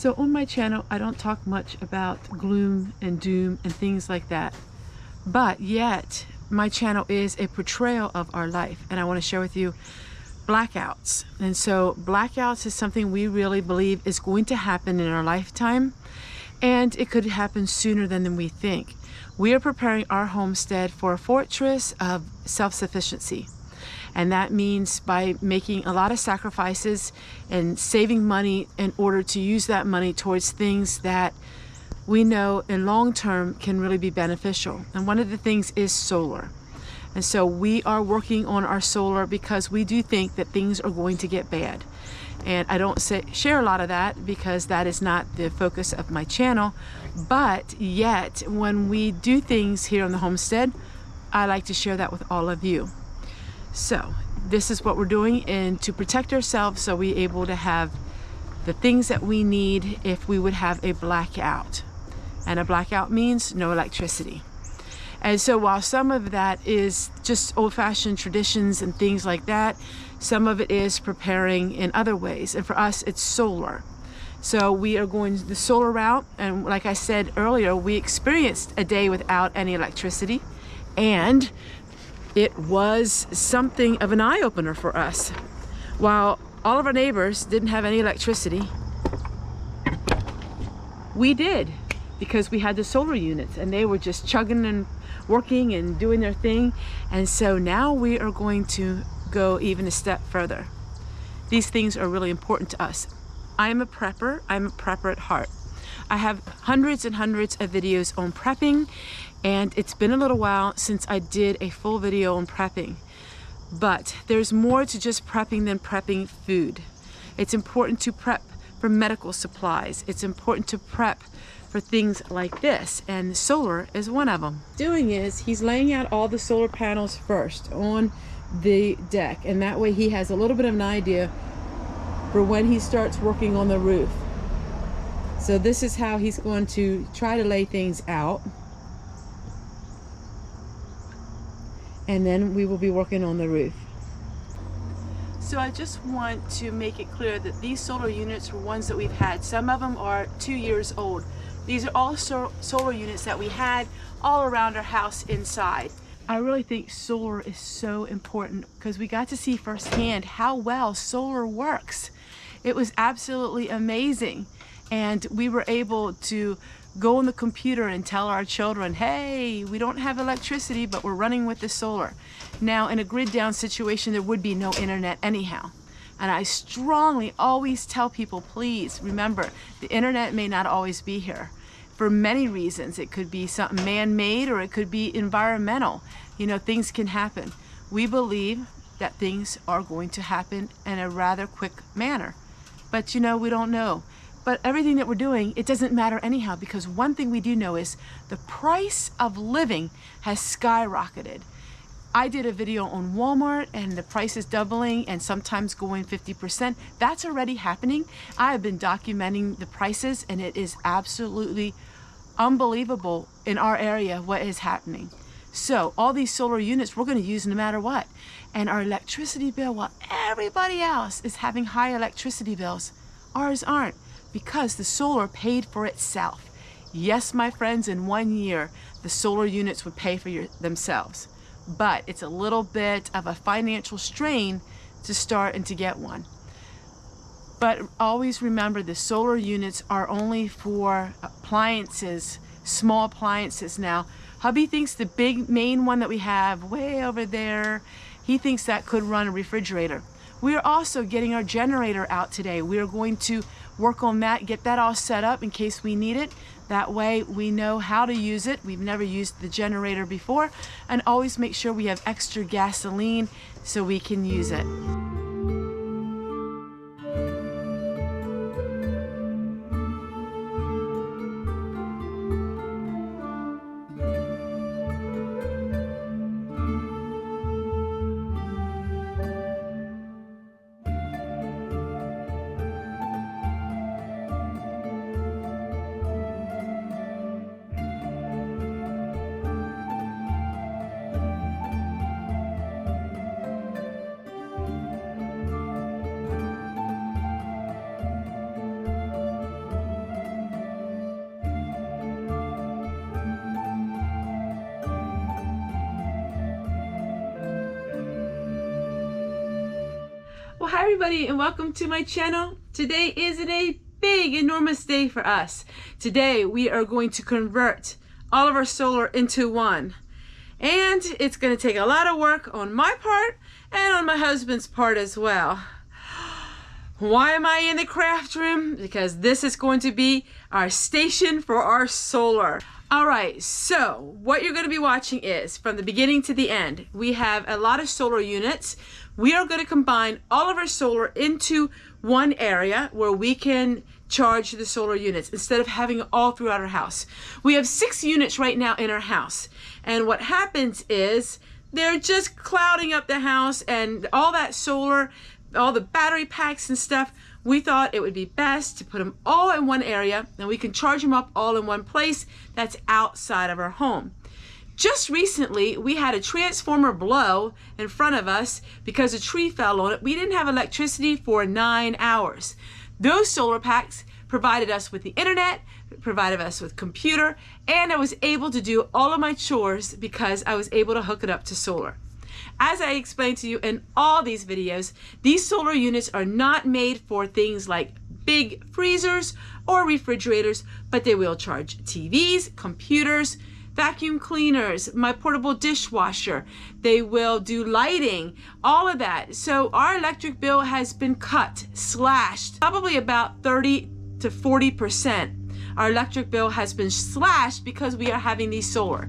So on my channel, I don't talk much about gloom and doom and things like that. But yet, my channel is a portrayal of our life. And I want to share with you blackouts. And so blackouts is something we really believe is going to happen in our lifetime. And it could happen sooner than we think. We are preparing our homestead for a fortress of self-sufficiency. And that means by making a lot of sacrifices and saving money in order to use that money towards things that we know in long term can really be beneficial. And one of the things is solar. And so we are working on our solar because we do think that things are going to get bad. And I don't share a lot of that because that is not the focus of my channel. But yet, when we do things here on the homestead, I like to share that with all of you. So this is what we're doing, and to protect ourselves so we're able to have the things that we need if we would have a blackout. And a blackout means no electricity. And so while some of that is just old-fashioned traditions and things like that, some of it is preparing in other ways. And for us, it's solar. So we are going the solar route. And like I said earlier, we experienced a day without any electricity. And it was something of an eye-opener for us. While all of our neighbors didn't have any electricity, we did, because we had the solar units and they were just chugging and working and doing their thing. And so now we are going to go even a step further. These things are really important to us. I'm a prepper. I'm a prepper at heart. I have hundreds and hundreds of videos on prepping, and it's been a little while since I did a full video on prepping. But there's more to just prepping than prepping food. It's important to prep for medical supplies. It's important to prep for things like this, and solar is one of them. Doing is he's laying out all the solar panels first on the deck, and that way he has a little bit of an idea for when he starts working on the roof. So this is how he's going to try to lay things out. And then we will be working on the roof. So I just want to make it clear that these solar units were ones that we've had. Some of them are 2 years old. These are all solar units that we had all around our house inside. I really think solar is so important because we got to see firsthand how well solar works. It was absolutely amazing. And we were able to go on the computer and tell our children, hey, we don't have electricity, but we're running with the solar. Now, in a grid down situation, there would be no internet anyhow. And I strongly always tell people, please remember, the internet may not always be here for many reasons. It could be something man-made or it could be environmental. You know, things can happen. We believe that things are going to happen in a rather quick manner. But you know, we don't know. But everything that we're doing, it doesn't matter anyhow, because one thing we do know is the price of living has skyrocketed. I did a video on Walmart and the price is doubling and sometimes going 50%. That's already happening. I have been documenting the prices and it is absolutely unbelievable in our area what is happening. So all these solar units we're going to use no matter what. And our electricity bill, while everybody else is having high electricity bills, ours aren't, because the solar paid for itself. Yes, my friends, in 1 year, the solar units would pay for themselves. But it's a little bit of a financial strain to start and to get one. But always remember, the solar units are only for appliances, small appliances now. Hubby thinks the big main one that we have way over there, he thinks that could run a refrigerator. We are also getting our generator out today. We are going to work on that, get that all set up in case we need it. That way we know how to use it. We've never used the generator before, and always make sure we have extra gasoline so we can use it. Well, hi everybody and welcome to my channel. Today is a big, enormous day for us. Today we are going to convert all of our solar into one. And it's going to take a lot of work on my part and on my husband's part as well. Why am I in the craft room? Because this is going to be our station for our solar. Alright, so what you're going to be watching is from the beginning to the end. We have a lot of solar units. We are going to combine all of our solar into one area where we can charge the solar units instead of having it all throughout our house. We have 6 units right now in our house, and what happens is they're just clouding up the house and all that solar, all the battery packs and stuff. We thought it would be best to put them all in one area and we can charge them up all in one place that's outside of our home. Just recently, we had a transformer blow in front of us because a tree fell on it. We didn't have electricity for 9 hours. Those solar packs provided us with the internet, provided us with computer, and I was able to do all of my chores because I was able to hook it up to solar. As I explained to you in all these videos, these solar units are not made for things like big freezers or refrigerators, but they will charge TVs, computers, vacuum cleaners, my portable dishwasher. They will do lighting, all of that. So our electric bill has been cut, slashed, probably about 30 to 40%. Our electric bill has been slashed because we are having these solar.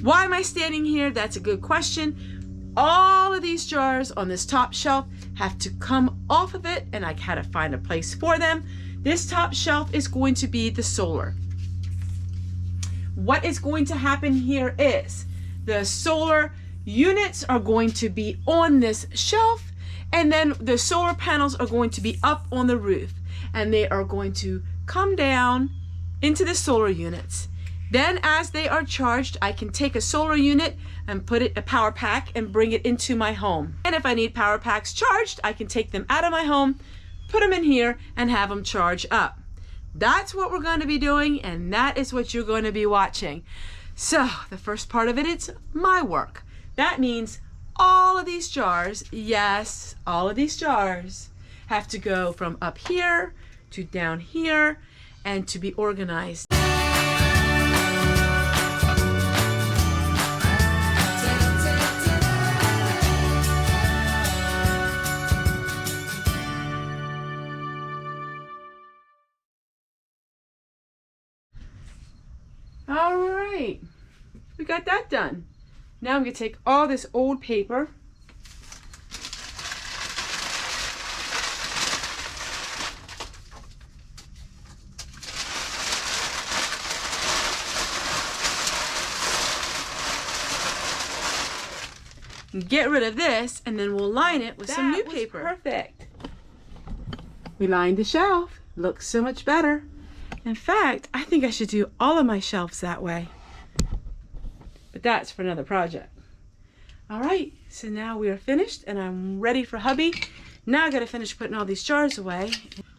Why am I standing here? That's a good question. All of these jars on this top shelf have to come off of it, and I had to find a place for them. This top shelf is going to be the solar. What is going to happen here is the solar units are going to be on this shelf, and then the solar panels are going to be up on the roof, and they are going to come down into the solar units. Then as they are charged, I can take a solar unit and put it a power pack and bring it into my home. And if I need power packs charged, I can take them out of my home, put them in here, and have them charge up. That's what we're going to be doing, and that is what you're going to be watching. So the first part of it is my work. That means all of these jars, yes, all of these jars have to go from up here to down here and to be organized. All right, we got that done. Now I'm going to take all this old paper and get rid of this, and then we'll line it with some new paper. Perfect. We lined the shelf. Looks so much better. In fact, I think I should do all of my shelves that way. But that's for another project. All right, so now we are finished and I'm ready for hubby. Now I gotta finish putting all these jars away.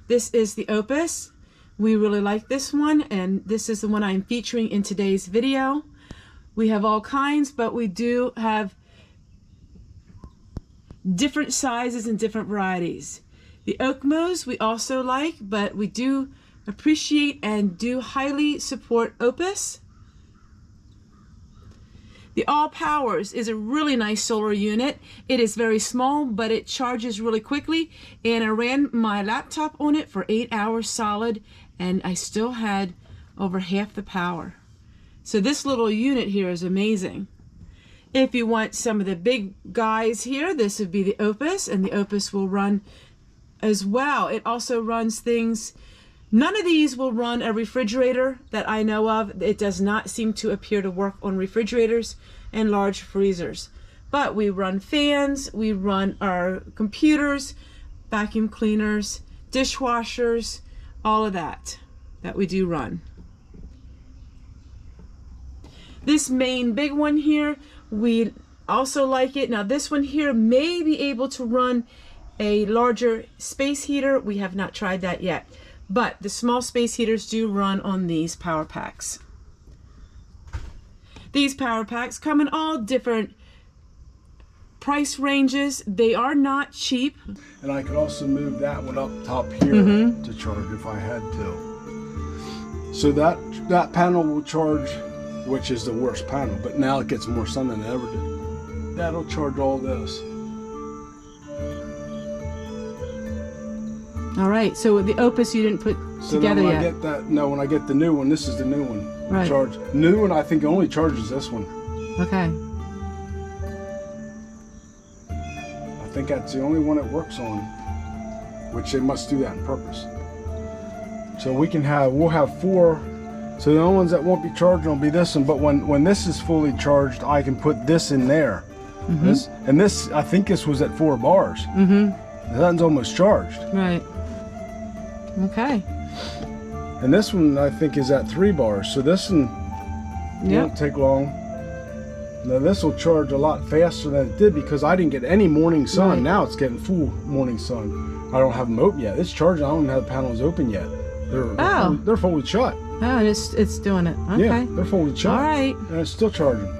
This is the Opus. We really like this one, and this is the one I'm featuring in today's video. We have all kinds, but we do have different sizes and different varieties. The Oakmos we also like, but we do appreciate and do highly support Opus. The All Powers is a really nice solar unit. It is very small, but it charges really quickly, and I ran my laptop on it for 8 hours solid, and I still had over half the power. So this little unit here is amazing. If you want some of the big guys here, this would be the Opus, and the Opus will run as well. It also runs things. None of these will run a refrigerator that I know of. It does not seem to appear to work on refrigerators and large freezers. But we run fans, we run our computers, vacuum cleaners, dishwashers, all of that we do run. This main big one here, we also like it. Now this one here may be able to run a larger space heater. We have not tried that yet. But the small space heaters do run on these power packs. These power packs come in all different price ranges. They are not cheap. And I could also move that one up top here to charge if I had to. So that panel will charge, which is the worst panel, but now it gets more sun than it ever did. That'll charge all this. All right, so the Opus you didn't put together when yet. I get that, no, when I get the new one, this is the new one. Right. Charge. New one, I think only charges this one. Okay. I think that's the only one it works on, which they must do that on purpose. So we'll have 4. So the only ones that won't be charged will be this one. But when this is fully charged, I can put this in there. This, I think this was at 4 bars. That one's almost charged. Right. Okay. And this one I think is at 3 bars. So this one won't take long. Now this will charge a lot faster than it did because I didn't get any morning sun. Right. Now it's getting full morning sun. I don't have them open yet. It's charging. I don't even have the panels open yet. They're fully shut. Oh, and it's doing it. Okay. Yeah, they're fully shut. All right. And it's still charging.